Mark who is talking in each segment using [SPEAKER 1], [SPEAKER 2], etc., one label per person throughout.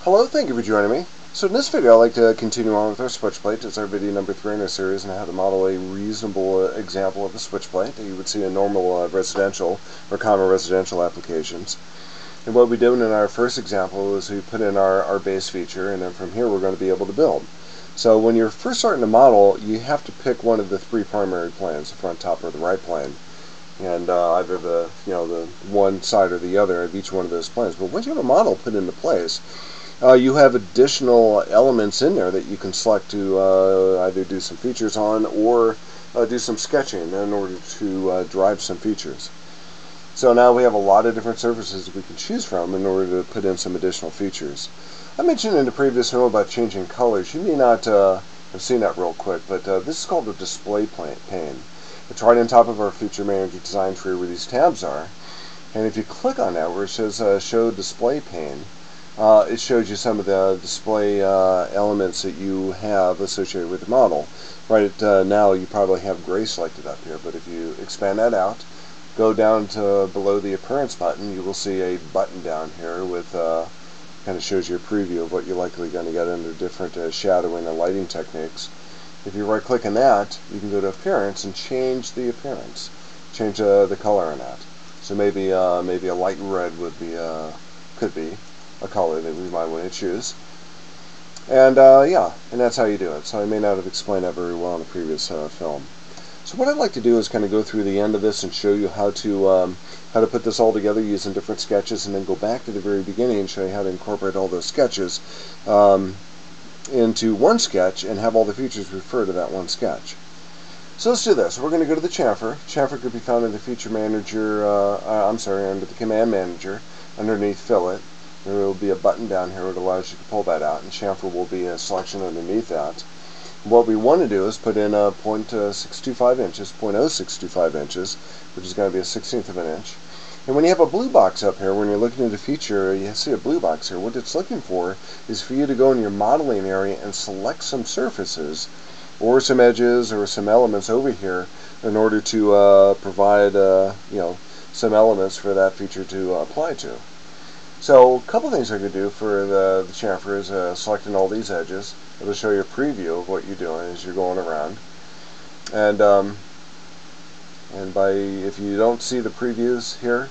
[SPEAKER 1] Hello, thank you for joining me. So in this video I'd like to continue on with our switch plate. It's our video number 3 in our series on how to model a reasonable example of a switch plate that you would see in normal residential or common residential applications. And what we did in our first example is we put in our base feature, and then from here we're going to be able to build. So when you're first starting to model, you have to pick one of the 3 primary planes, the front, top, or the right plane. And either the one side or the other of each one of those planes. But once you have a model put into place, you have additional elements in there that you can select to either do some features on or do some sketching in order to drive some features. So now we have a lot of different surfaces we can choose from in order to put in some additional features. I mentioned in the previous video about changing colors. You may not have seen that real quick, but this is called the display pane. It's right on top of our Feature Manager design tree where these tabs are. And if you click on that where it says Show Display Pane, it shows you some of the display elements that you have associated with the model. Right now you probably have gray selected up here, but if you expand that out, go down to below the Appearance button, you will see a button down here with kind of shows you a preview of what you're likely going to get under different shadowing and lighting techniques. If you right click on that, you can go to Appearance and change the appearance, change the color on that. So maybe a light red would be could be a color that we might want to choose. And yeah, and that's how you do it. So I may not have explained that very well in the previous film. So what I'd like to do is kind of go through the end of this and show you how to put this all together using different sketches, and then go back to the very beginning and show you how to incorporate all those sketches into one sketch and have all the features refer to that one sketch. So let's do this. We're going to go to the chamfer. Chamfer could be found in the Feature Manager, under the Command Manager, underneath Fillet. There will be a button down here that allows you to pull that out, and chamfer will be a selection underneath that. What we want to do is put in 0.625 inches, 0.0625 inches, which is going to be a 1/16 of an inch. And when you have a blue box up here, when you're looking at the feature, you see a blue box here. What it's looking for is for you to go in your modeling area and select some surfaces or some edges or some elements over here in order to provide some elements for that feature to apply to. So a couple things I could do for the chamfer is selecting all these edges. It'll show you a preview of what you're doing as you're going around. And if you don't see the previews here,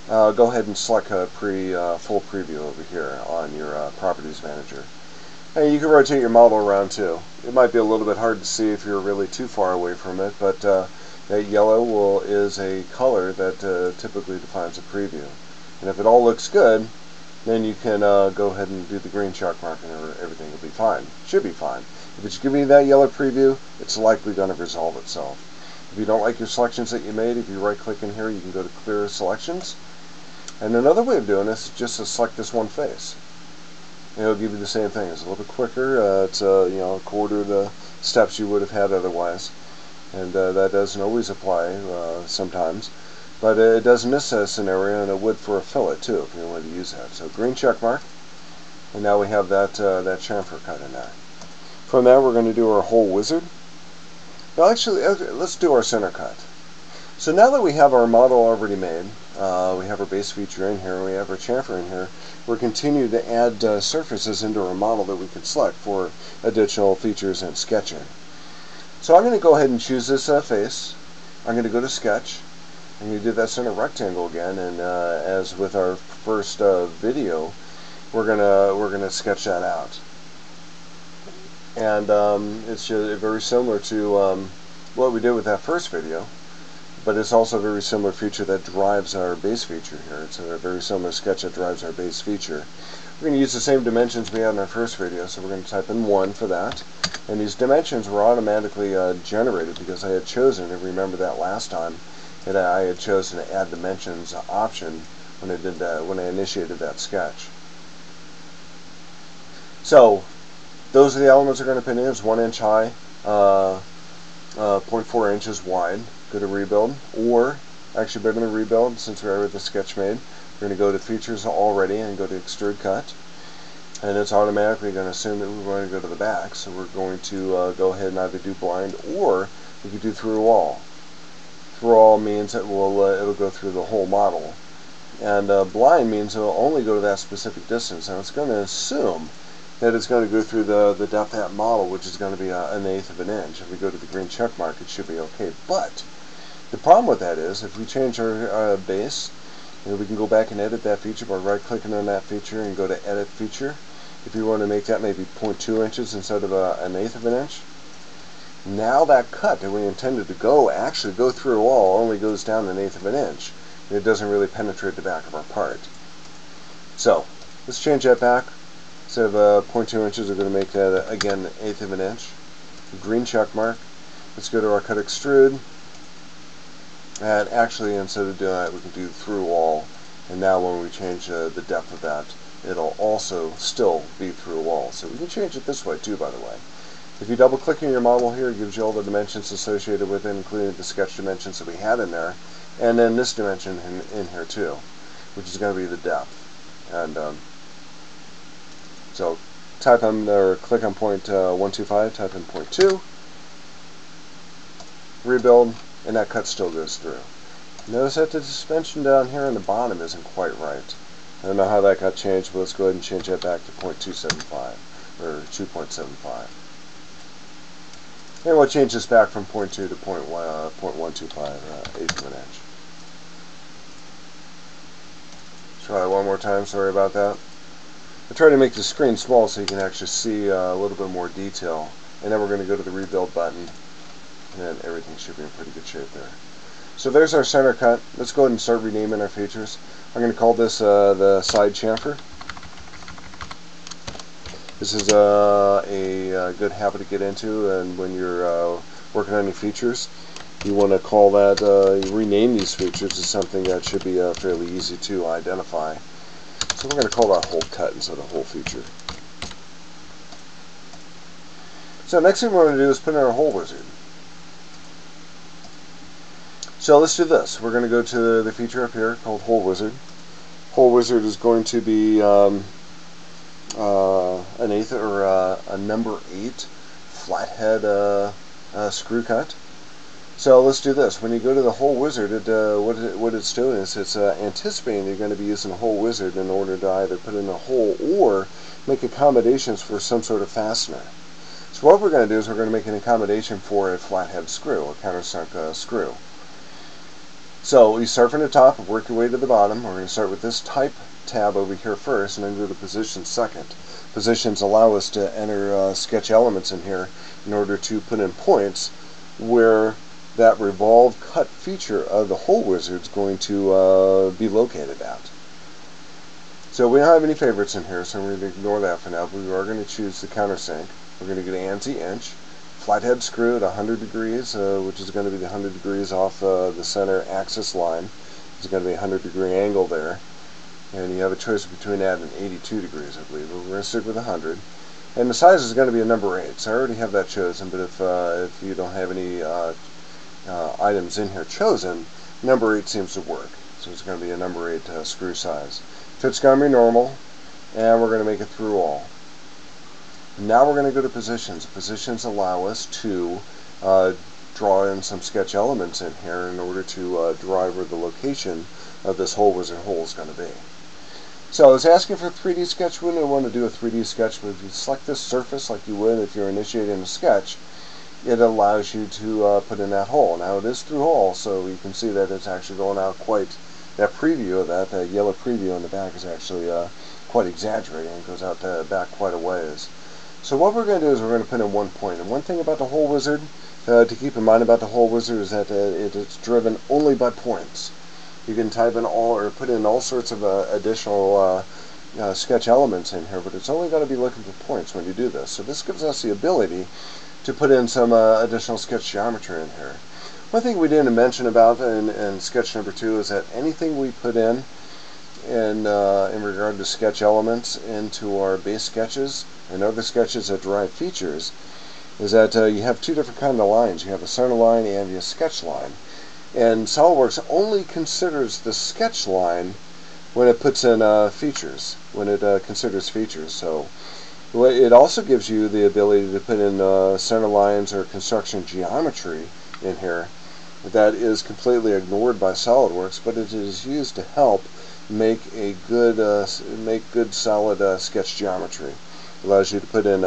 [SPEAKER 1] go ahead and select a full preview over here on your Properties Manager. And you can rotate your model around too. It might be a little bit hard to see if you're really too far away from it, but that yellow is a color that typically defines a preview. And if it all looks good, then you can go ahead and do the green check mark and everything will be fine. Should be fine. If it's giving you that yellow preview, it's likely going to resolve itself. If you don't like your selections that you made, if you right click in here, you can go to Clear Selections. And another way of doing this is just to select this one face. And it'll give you the same thing. It's a little bit quicker. It's a quarter of the steps you would have had otherwise. And that doesn't always apply sometimes. But it does in this scenario, and it would for a fillet too, if you wanted to use that. So green check mark, and now we have that chamfer cut in there. From there, we're going to do our whole wizard. Now, actually, let's do our center cut. So now that we have our model already made, we have our base feature in here, we have our chamfer in here, we're continuing to add surfaces into our model that we can select for additional features and sketching. So I'm going to go ahead and choose this face. I'm going to go to Sketch. I'm going to do that center rectangle again, and as with our first video, we're gonna sketch that out. And it's very similar to what we did with that first video, but it's also a very similar feature that drives our base feature here. It's a very similar sketch that drives our base feature. We're going to use the same dimensions we had in our first video, so we're going to type in 1 for that. And these dimensions were automatically generated because I had chosen, and remember that last time, that I had chosen to add dimensions option when I did that, when I initiated that sketch. So those are the elements we're going to put in. It's 1 inch high, 0.4 inches wide. Go to Rebuild, or actually better than Rebuild since we already have the sketch made. We're going to go to Features Already and go to Extrude Cut, and it's automatically going to assume that we're going to go to the back. So we're going to go ahead and either do blind, or we could do through all. Through all means that it'll go through the whole model. And blind means it will only go to that specific distance. Now it's going to assume that it's going to go through the depth of that model, which is going to be an eighth of an inch. If we go to the green check mark, it should be okay. But the problem with that is, if we change our base, we can go back and edit that feature by right-clicking on that feature and go to Edit Feature. If you want to make that maybe 0.2 inches instead of an eighth of an inch, now that cut that we intended to actually go through a wall only goes down an eighth of an inch. It doesn't really penetrate the back of our part. So let's change that back. Instead of 0.2 inches, we're going to make that again an eighth of an inch. Green check mark. Let's go to our cut extrude. And actually, instead of doing that, we can do through wall. And now when we change the depth of that, it'll also still be through wall. So we can change it this way too, by the way. If you double click on your model here, it gives you all the dimensions associated with it, including the sketch dimensions that we had in there. And then this dimension in here too, which is going to be the depth. And so type on or click on point 125, type in 0.2, rebuild, and that cut still goes through. Notice that the suspension down here on the bottom isn't quite right. I don't know how that got changed, but let's go ahead and change that back to 0.275 or 2.75. And we'll change this back from 0.2 to 0.125, eighth of an inch. Try it one more time, sorry about that. I try to make the screen small so you can actually see a little bit more detail. And then we're going to go to the rebuild button, and then everything should be in pretty good shape there. So there's our center cut. Let's go ahead and start renaming our features. I'm going to call this the side chamfer. This is a good habit to get into, and when you're working on your features, you want to call that, rename these features as something that should be fairly easy to identify. So we're going to call that whole cut instead of whole feature. So next thing we're going to do is put in our hole wizard. So let's do this. We're going to go to the feature up here called hole wizard. Hole wizard is going to be an eighth or a number 8 flathead screw cut. So let's do this. When you go to the hole wizard, what it's doing is it's anticipating you're going to be using a hole wizard in order to either put in a hole or make accommodations for some sort of fastener. So what we're going to do is we're going to make an accommodation for a flathead screw, a countersunk screw. So you start from the top and work your way to the bottom. We're going to start with this type tab over here first, and then go to position second. Positions allow us to enter sketch elements in here in order to put in points where that revolve cut feature of the hole wizard is going to be located at. So we don't have any favorites in here, so I'm going to ignore that for now. But we are going to choose the countersink. We're going to get ANSI inch. Flathead screw at 100 degrees, which is going to be the 100 degrees off the center axis line. There's going to be a 100-degree angle there. And you have a choice between that and 82 degrees, I believe. But we're going to stick with 100. And the size is going to be a number 8. So I already have that chosen, but if you don't have any items in here chosen, number 8 seems to work. So it's going to be a number 8 screw size. Fit's going to be normal, and we're going to make it through all. Now we're going to go to positions. Positions allow us to draw in some sketch elements in here in order to derive where the location of this hole wizard hole is going to be. So it's asking for a 3D sketch. We wouldn't want to do a 3D sketch, but if you select this surface like you would if you're initiating a sketch, it allows you to put in that hole. Now it is through hole, so you can see that it's actually going out quite, that preview of that yellow preview on the back is actually quite exaggerating. It goes out back quite a ways. So what we're going to do is we're going to put in one point. And one thing about the hole wizard to keep in mind about the hole wizard is that it's driven only by points. You can type in all or put in all sorts of additional sketch elements in here, but it's only going to be looking for points when you do this. So this gives us the ability to put in some additional sketch geometry in here. One thing we didn't mention about in sketch number 2 is that anything we put in regard to sketch elements into our base sketches and other sketches that derive features is that you have two different kinds of lines. You have a center line and a sketch line. And SOLIDWORKS only considers the sketch line when it puts in features, when it considers features. So it also gives you the ability to put in center lines or construction geometry in here that is completely ignored by SOLIDWORKS, but it is used to help make good solid sketch geometry. It allows you to put in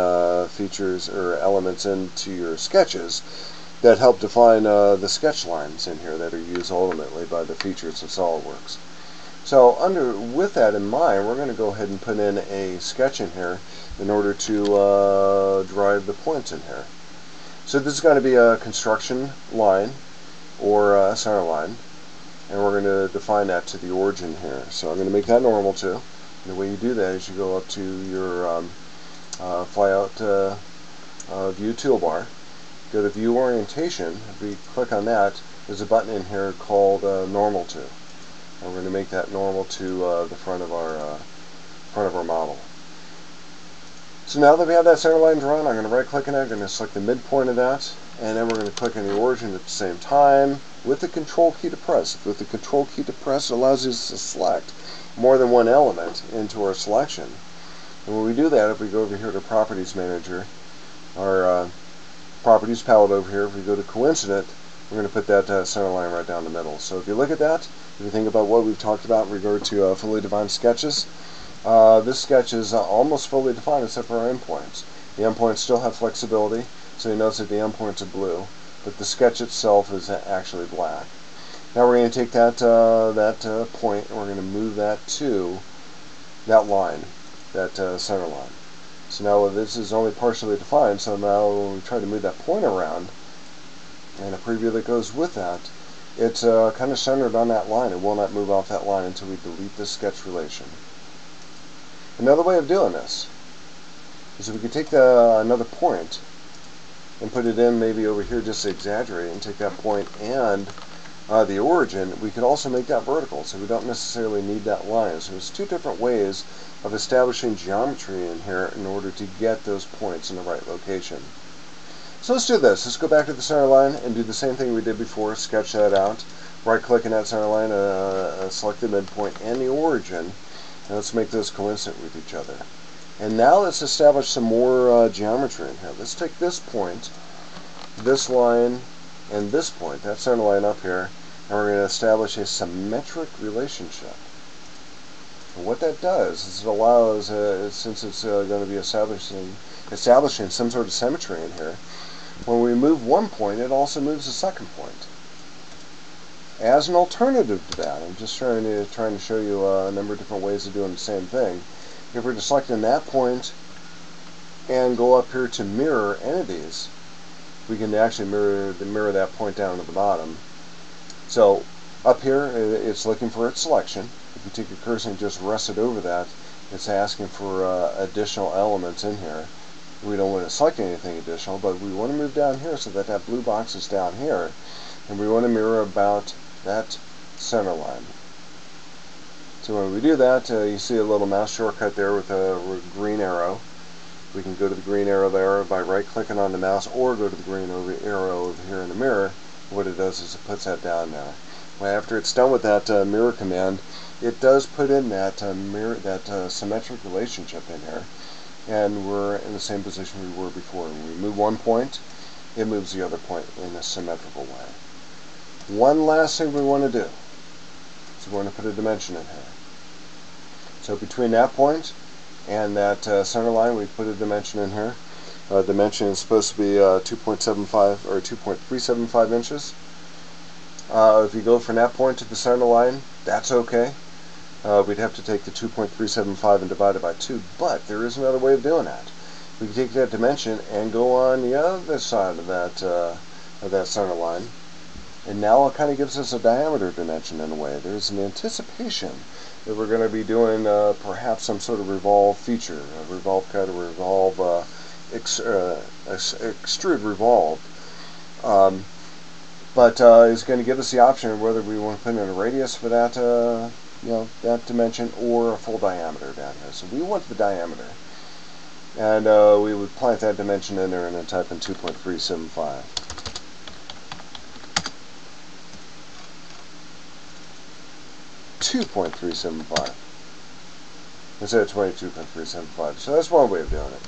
[SPEAKER 1] features or elements into your sketches that help define the sketch lines in here that are used ultimately by the features of SolidWorks. So with that in mind, we're going to go ahead and put in a sketch in here in order to drive the points in here. So this is going to be a construction line or a center line, and we're going to define that to the origin here. So I'm going to make that normal too. And the way you do that is you go up to your flyout view toolbar, go to view orientation. If we click on that, there's a button in here called normal to. And we're going to make that normal to the front of our model. So now that we have that center line drawn, I'm going to right click on it, I'm going to select the midpoint of that, and then we're going to click on the origin at the same time with the control key to press. With the control key to press, it allows us to select more than one element into our selection. And when we do that, if we go over here to Properties Manager, our Properties palette over here, if we go to Coincident, we're going to put that center line right down the middle. So if you look at that, if you think about what we've talked about in regard to fully defined sketches, this sketch is almost fully defined except for our endpoints. The endpoints still have flexibility, so you notice that the endpoints are blue, but the sketch itself is actually black. Now we're going to take that point and we're going to move that to that line, that center line. So now this is only partially defined, so now when we try to move that point around, and a preview that goes with that, it's kind of centered on that line. It will not move off that line until we delete this sketch relation. Another way of doing this is if we could take another point and put it in maybe over here just to exaggerate and take that point and the origin, we could also make that vertical, so we don't necessarily need that line. So there's two different ways of establishing geometry in here in order to get those points in the right location. So let's do this. Let's go back to the center line and do the same thing we did before. Sketch that out. Right click in that center line, select the midpoint and the origin, and let's make those coincident with each other. And now let's establish some more geometry in here. Let's take this point, this line, and this point, that center line up here, and we're going to establish a symmetric relationship. And what that does is it allows, since it's going to be establishing some sort of symmetry in here, when we move one point, it also moves the second point. As an alternative to that, I'm just trying to show you a number of different ways of doing the same thing. If we're just selecting that point and go up here to mirror entities, we can actually mirror that point down to the bottom. So up here, it's looking for its selection. If you take your cursor and just rest it over that, it's asking for additional elements in here. We don't want to select anything additional, but we want to move down here so that that blue box is down here, and we want to mirror about that center line. So when we do that, you see a little mouse shortcut there with a green arrow. We can go to the green arrow there by right-clicking on the mouse, or go to the green arrow over here in the mirror. What it does is it puts that down there. Well, after it's done with that mirror command, it does put in that symmetric relationship in here. And we're in the same position we were before. When we move one point, it moves the other point in a symmetrical way. One last thing we want to do is we want to put a dimension in here. So between that point and that center line, we put a dimension in here. Dimension is supposed to be 2.75 or 2.375 inches. If you go from that point to the center line, that's okay. We'd have to take the 2.375 and divide it by 2, but there is another way of doing that. We can take that dimension and go on the other side of that center line, and now it kind of gives us a diameter dimension in a way. There's an anticipation that we're going to be doing perhaps some sort of revolve feature, a revolve cut, or revolve, extrude revolve. But it's going to give us the option of whether we want to put in a radius for that that dimension, or a full diameter down here. So we want the diameter, and we would plant that dimension in there and then type in 2.375. Instead of 22.375. So that's one way of doing it.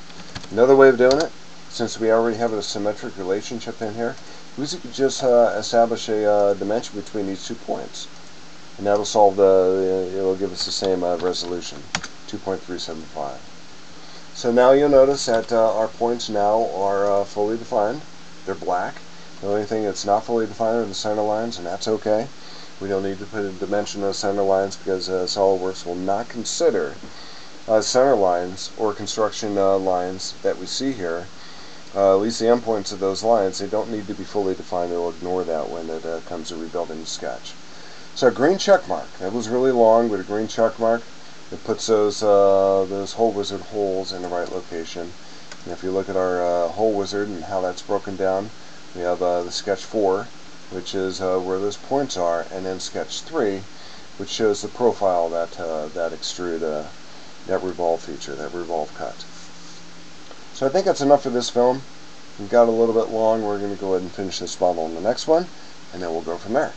[SPEAKER 1] Another way of doing it, since we already have a symmetric relationship in here, we could just establish a dimension between these 2 points. and that'll solve it'll give us the same resolution, 2.375. So now you'll notice that our points now are fully defined. They're black. The only thing that's not fully defined are the center lines, and that's okay. We don't need to put a dimension on center lines because SOLIDWORKS will not consider center lines or construction lines that we see here. At least the endpoints of those lines, they don't need to be fully defined. It'll ignore that when it comes to rebuilding the sketch. So a green check mark. That was really long, but a green check mark, it puts those hole wizard holes in the right location. And if you look at our hole wizard and how that's broken down, we have the sketch 4, which is where those points are, and then sketch 3, which shows the profile that that extrude, that revolve feature, that revolve cut. So I think that's enough for this film. We've got a little bit long. We're going to go ahead and finish this model in the next one, and then we'll go from there.